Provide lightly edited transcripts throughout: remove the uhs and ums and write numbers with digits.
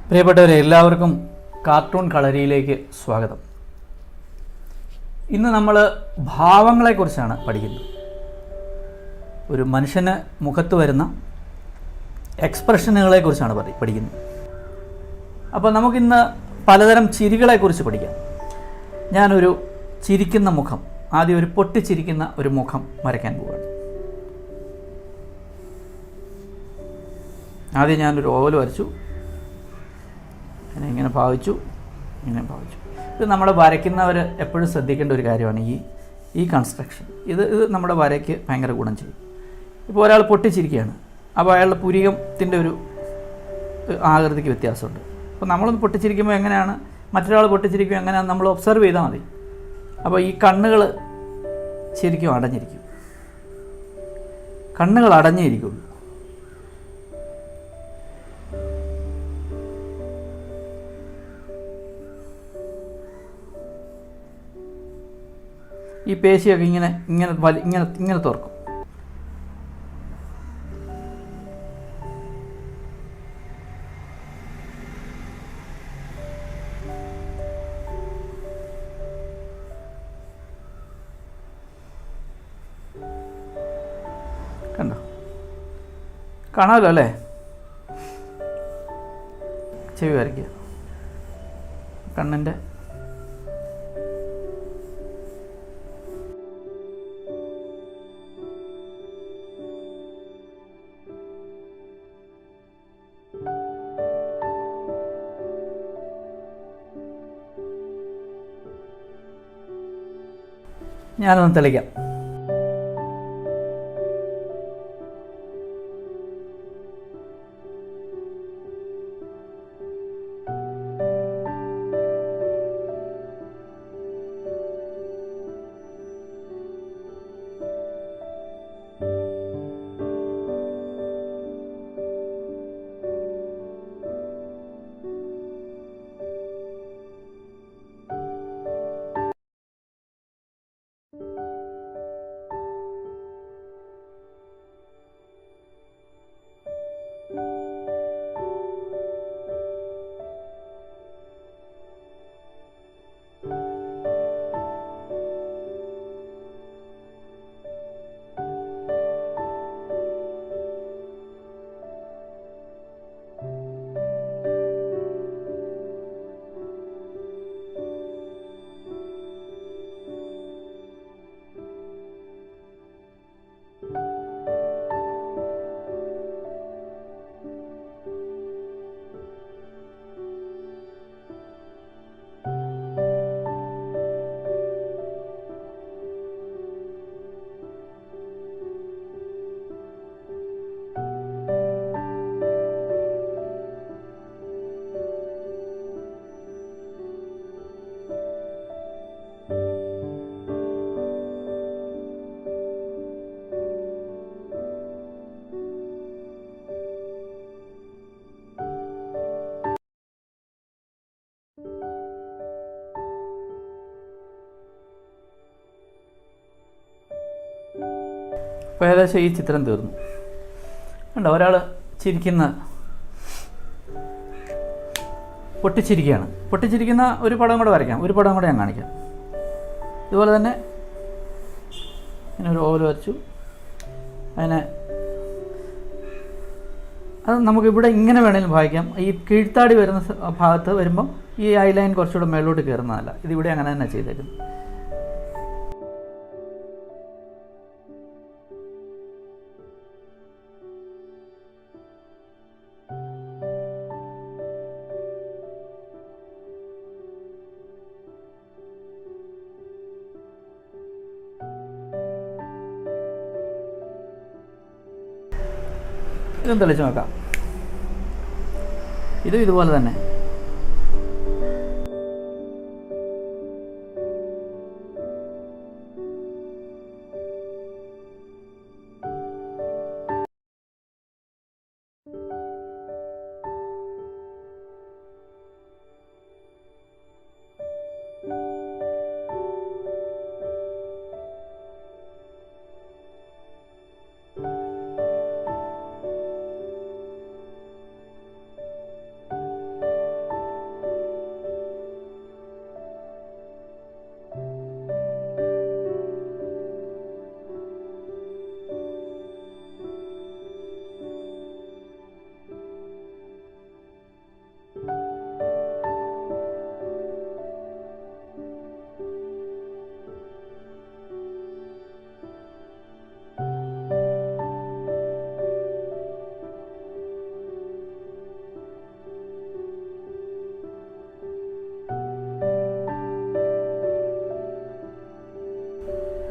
പ്രിയപ്പെട്ടവരെ, എല്ലാവർക്കും കാർട്ടൂൺ കളരിയിലേക്ക് സ്വാഗതം. ഇന്ന് നമ്മൾ ഭാവങ്ങളെക്കുറിച്ചാണ് പഠിക്കുന്നത്. ഒരു മനുഷ്യന് മുഖത്ത് വരുന്ന എക്സ്പ്രഷനുകളെക്കുറിച്ചാണ് പഠിക്കുന്നത്. അപ്പോൾ നമുക്കിന്ന് പലതരം ചിരികളെക്കുറിച്ച് പഠിക്കാം. ഞാനൊരു ചിരിക്കുന്ന മുഖം, ആദ്യം ഒരു പൊട്ടിച്ചിരിക്കുന്ന ഒരു മുഖം വരയ്ക്കാൻ പോവുകയാണ്. ആദ്യം ഞാനൊരു ഓവൽ വരച്ചു, ഇങ്ങനെ ഭാവിച്ചു. ഇത് നമ്മൾ വരയ്ക്കുന്നവർ എപ്പോഴും ശ്രദ്ധിക്കേണ്ട ഒരു കാര്യമാണ് ഈ കൺസ്ട്രക്ഷൻ. ഇത് നമ്മുടെ വരയ്ക്ക് ഭയങ്കര ഗുണം ചെയ്യും. ഇപ്പോൾ ഒരാൾ പൊട്ടിച്ചിരിക്കുകയാണ്, അപ്പോൾ അയാളുടെ പുരികത്തിൻ്റെ ഒരു ആകൃതിക്ക് വ്യത്യാസമുണ്ട്. അപ്പോൾ നമ്മളൊന്ന് പൊട്ടിച്ചിരിക്കുമ്പോൾ എങ്ങനെയാണ്, മറ്റൊരാൾ പൊട്ടിച്ചിരിക്കുമ്പോൾ എങ്ങനെയാണ് നമ്മൾ ഒബ്സർവ് ചെയ്താൽ മതി. അപ്പോൾ ഈ കണ്ണുകൾ ശരിക്കും അടഞ്ഞിരിക്കും, കണ്ണുകൾ അടഞ്ഞിരിക്കുള്ളൂ. ഈ പേശിയൊക്കെ ഇങ്ങനെ തുറക്കും. കണ്ടോ? കാണാമല്ലോ അല്ലേ? ചെവി വരയ്ക്കുക, കണ്ണിൻ്റെ ഞാനൊന്ന് തെളിക്കാം. അപ്പോൾ ഏകദേശം ഈ ചിത്രം തീർന്നു. കണ്ടോ, ഒരാൾ പൊട്ടിച്ചിരിക്കുന്ന ഒരു പടം കൂടെ വരയ്ക്കാം. ഒരു പടം കൂടെ ഞാൻ കാണിക്കാം. ഇതുപോലെ തന്നെ ഇങ്ങനെ ഒരു ഓവൽ വരച്ചു. അത് നമുക്കിവിടെ ഇങ്ങനെ വേണമെങ്കിലും വായിക്കാം. ഈ കീഴ്ത്താടി വരുന്ന ഭാഗത്ത് വരുമ്പോൾ ഈ ഐലൈൻ കുറച്ചുകൂടെ മേലോട്ട് കയറുന്നതല്ല, ഇതിവിടെ അങ്ങനെ തന്നെ ചെയ്തേക്കുന്നു. ഇതും തെളിച്ച് നോക്കാം. ഇതുപോലെ തന്നെ.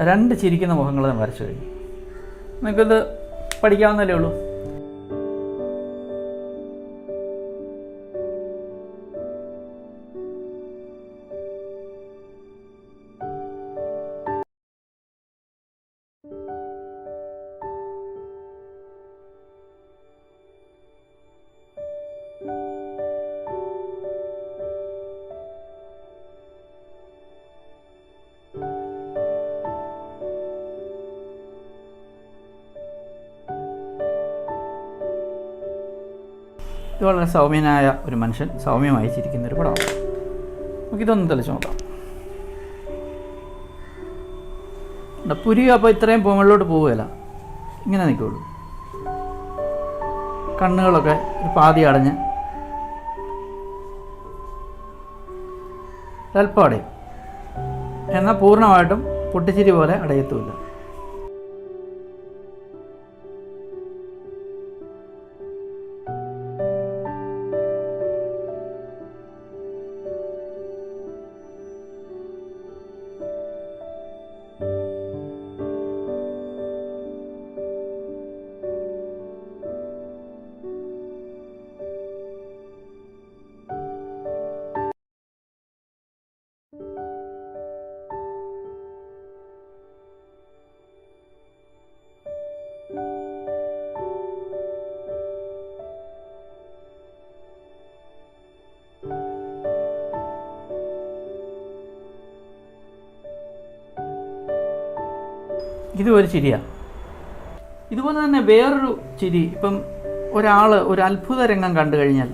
2 ചിരിക്കുന്ന മുഖങ്ങൾ വരച്ചു കഴിഞ്ഞു. നിങ്ങൾക്കിത് പഠിക്കാവുന്നതല്ലേ ഉള്ളൂ. ഇത് വളരെ സൗമ്യനായ ഒരു മനുഷ്യൻ സൗമ്യമായി ചിരിക്കുന്നൊരു പടമാണ്. നമുക്കിതൊന്ന് തെളിച്ച് നോക്കാം. പുരി അപ്പോൾ ഇത്രയും മുകളിലോട്ട് പോവുകയില്ല, ഇങ്ങനെ നിൽക്കുള്ളൂ. കണ്ണുകളൊക്കെ ഒരു പാതി അടഞ്ഞ് അല്പം അടയും, എന്നാൽ പൂർണ്ണമായിട്ടും പൊട്ടിച്ചിരി പോലെ അടയത്തുമില്ല. ഇതും ഒരു ചിരിയാണ്. ഇതുപോലെ തന്നെ വേറൊരു ചിരി, ഇപ്പം ഒരാൾ ഒരു അത്ഭുത രംഗം കണ്ടു കഴിഞ്ഞാൽ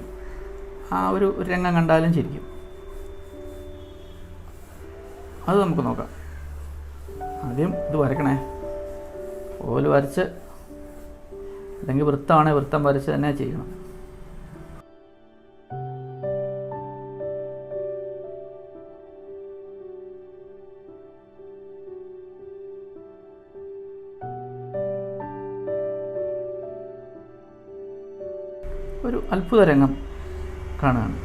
ആ ഒരു രംഗം കണ്ടാലും ചിരിക്കും. അത് നമുക്ക് നോക്കാം. ആദ്യം ഇത് വരക്കണേ. ഓല് വരച്ച്, അല്ലെങ്കിൽ വൃത്തമാണെങ്കിൽ വൃത്തം വരച്ച് തന്നെ ചെയ്യണം. ഒരു അത്ഭുത രംഗം കാണുകയാണ്.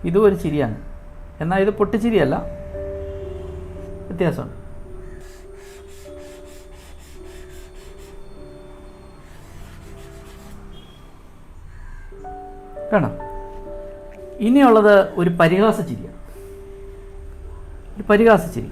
ഇതും ഒരു ചിരിയാണ്, എന്നാൽ ഇത് പൊട്ടിച്ചിരിയല്ല, വ്യത്യാസമുണ്ട്. കാണാം. ഇനിയുള്ളത് ഒരു പരിഹാസ ചിരിയാണ്. ഒരു പരിഹാസ ചിരി.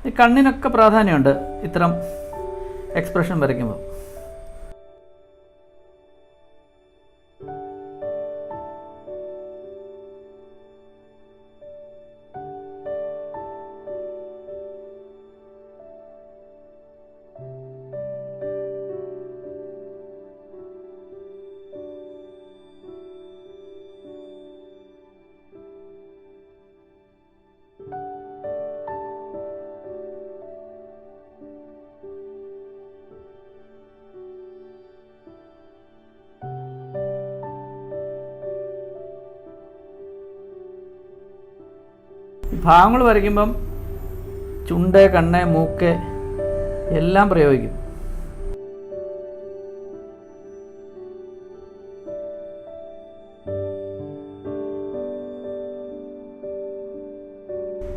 ഈ കണ്ണിനൊക്കെ പ്രാധാന്യമുണ്ട് ഇത്തരം എക്സ്പ്രഷൻ വരയ്ക്കുമ്പോൾ. ഭാവങ്ങൾ വരയ്ക്കുമ്പം ചുണ്ട്, കണ്ണ്, മൂക്ക് എല്ലാം പ്രയോഗിക്കും.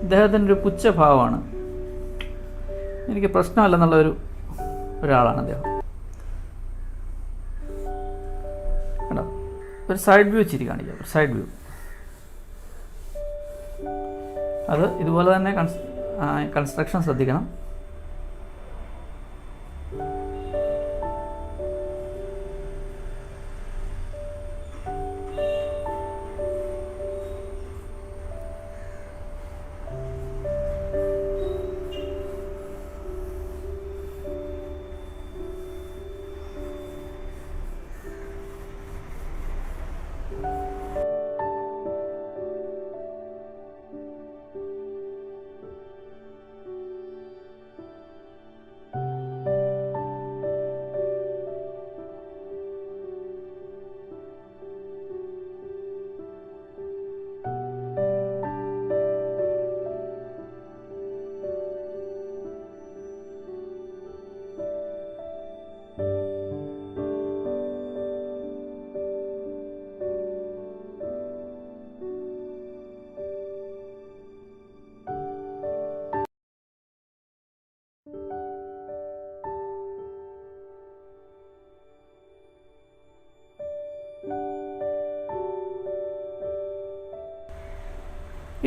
ഇദ്ദേഹത്തിൻ്റെ ഒരു പുച്ഛഭാവമാണ്. എനിക്ക് പ്രശ്നമല്ലെന്നുള്ളൊരു ഒരാളാണ് അദ്ദേഹം. കേട്ടോ, ഒരു സൈഡ് വ്യൂ ചിരി കാണിക്കാം. ഒരു സൈഡ് വ്യൂ. അത് ഇതുപോലെ തന്നെ കൺസ്ട്രക്ഷൻ ശ്രദ്ധിക്കണം.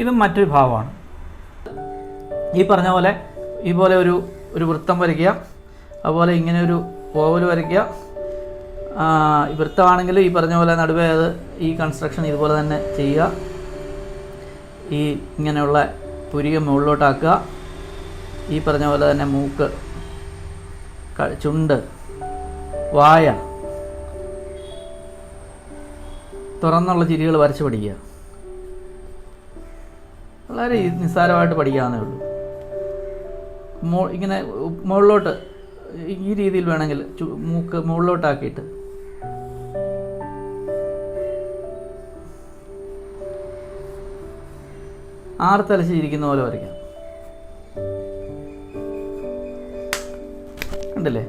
ഇതും മറ്റൊരു ഭാവമാണ്. ഈ പറഞ്ഞ പോലെ ഒരു വൃത്തം വരയ്ക്കുക, അതുപോലെ ഇങ്ങനെ ഒരു ഓവൽ വരയ്ക്കുക. വൃത്തമാണെങ്കിൽ ഈ പറഞ്ഞ പോലെ നടുവേ ഈ കൺസ്ട്രക്ഷൻ ഇതുപോലെ തന്നെ ചെയ്യുക. ഈ ഇങ്ങനെയുള്ള പുരികം മുകളിലോട്ടാക്കുക. ഈ പറഞ്ഞ പോലെ തന്നെ മൂക്ക്, ചുണ്ട്, വായ, തുറന്നുള്ള ചിരികൾ വരച്ച് പഠിക്കുക. വളരെ നിസ്സാരമായിട്ട് പഠിക്കാവുന്നേ ഉള്ളൂ. ഇങ്ങനെ മുകളിലോട്ട് ഈ രീതിയിൽ വേണമെങ്കിൽ മൂക്ക് മുകളിലോട്ടാക്കിയിട്ട് ആർത്തലച്ചിരിക്കുന്ന പോലെ വരയ്ക്കാം. കണ്ടില്ലേ?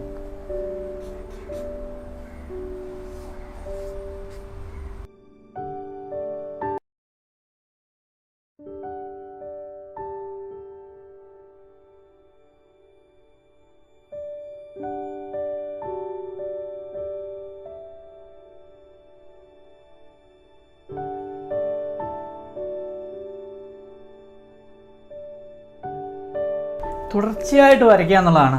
തുടർച്ചയായിട്ട് വരയ്ക്കുക എന്നുള്ളതാണ്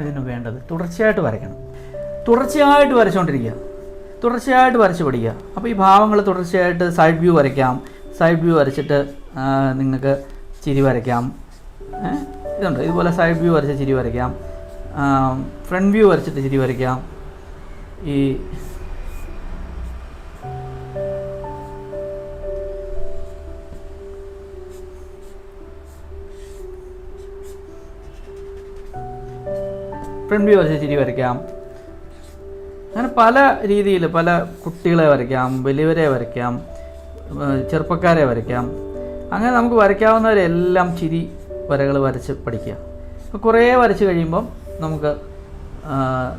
ഇതിന് വേണ്ടത്. തുടർച്ചയായിട്ട് വരയ്ക്കണം. തുടർച്ചയായിട്ട് വരച്ചുകൊണ്ടിരിക്കുക. തുടർച്ചയായിട്ട് വരച്ച് പഠിക്കുക. അപ്പോൾ ഈ ഭാവങ്ങൾ തുടർച്ചയായിട്ട് സൈഡ് വ്യൂ വരയ്ക്കാം. സൈഡ് വ്യൂ വരച്ചിട്ട് നിങ്ങൾക്ക് ചിരി വരയ്ക്കാം. ഇതുണ്ട്. ഇതുപോലെ സൈഡ് വ്യൂ വരച്ച് ചിരി വരയ്ക്കാം. ഫ്രണ്ട് വ്യൂ വരച്ചിട്ട് ചിരി വരയ്ക്കാം. ഈ ഫ്രണ്ട് വ്യൂ വരച്ച് ചിരി വരയ്ക്കാം. അങ്ങനെ പല രീതിയിൽ പല കുട്ടികളെ വരയ്ക്കാം, വലിയവരെ വരയ്ക്കാം, ചെറുപ്പക്കാരെ വരയ്ക്കാം. അങ്ങനെ നമുക്ക് വരയ്ക്കാവുന്നവരെല്ലാം ചിരി വരകൾ വരച്ച് പഠിക്കുക. അപ്പോൾ കുറേ വരച്ച് കഴിയുമ്പം നമുക്ക്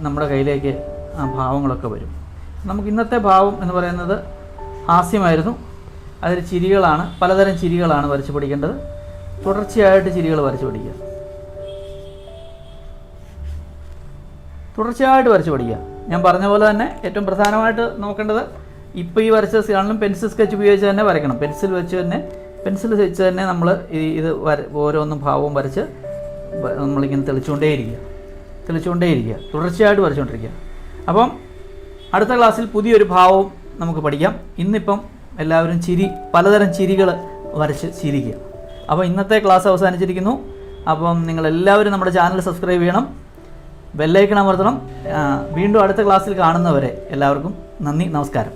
നമ്മുടെ കയ്യിലേക്ക് ആ ഭാവങ്ങളൊക്കെ വരും. നമുക്ക് ഇന്നത്തെ ഭാവം എന്ന് പറയുന്നത് ഹാസ്യമായിരുന്നു. അതിൽ ചിരികളാണ്, പലതരം ചിരികളാണ് വരച്ച് പഠിക്കേണ്ടത്. തുടർച്ചയായിട്ട് ചിരികൾ വരച്ച് പഠിക്കുക. തുടർച്ചയായിട്ട് വരച്ച് പഠിക്കുക. ഞാൻ പറഞ്ഞ പോലെ തന്നെ ഏറ്റവും പ്രധാനമായിട്ട് നോക്കേണ്ടത് ഇപ്പോൾ ഈ വരച്ച കാണലും പെൻസിൽ സ്കെച്ച് ഉപയോഗിച്ച് തന്നെ വരയ്ക്കണം. പെൻസിൽ വെച്ച് തന്നെ നമ്മൾ ഇത് ഓരോന്നും ഭാവവും വരച്ച് നമ്മളിങ്ങനെ തെളിച്ചുകൊണ്ടേയിരിക്കുക. തുടർച്ചയായിട്ട് വരച്ചുകൊണ്ടിരിക്കുക. അപ്പം അടുത്ത ക്ലാസ്സിൽ പുതിയൊരു ഭാവവും നമുക്ക് പഠിക്കാം. ഇന്നിപ്പം എല്ലാവരും പലതരം ചിരികൾ വരച്ച് ചിരിക്കുക. അപ്പോൾ ഇന്നത്തെ ക്ലാസ് അവസാനിച്ചിരിക്കുന്നു. അപ്പം നിങ്ങളെല്ലാവരും നമ്മുടെ ചാനൽ സബ്സ്ക്രൈബ് ചെയ്യണം, ബെല്ലൈക്കൺ അമർത്തണം. വീണ്ടും അടുത്ത ക്ലാസ്സിൽ കാണുന്നവരെ എല്ലാവർക്കും നന്ദി, നമസ്കാരം.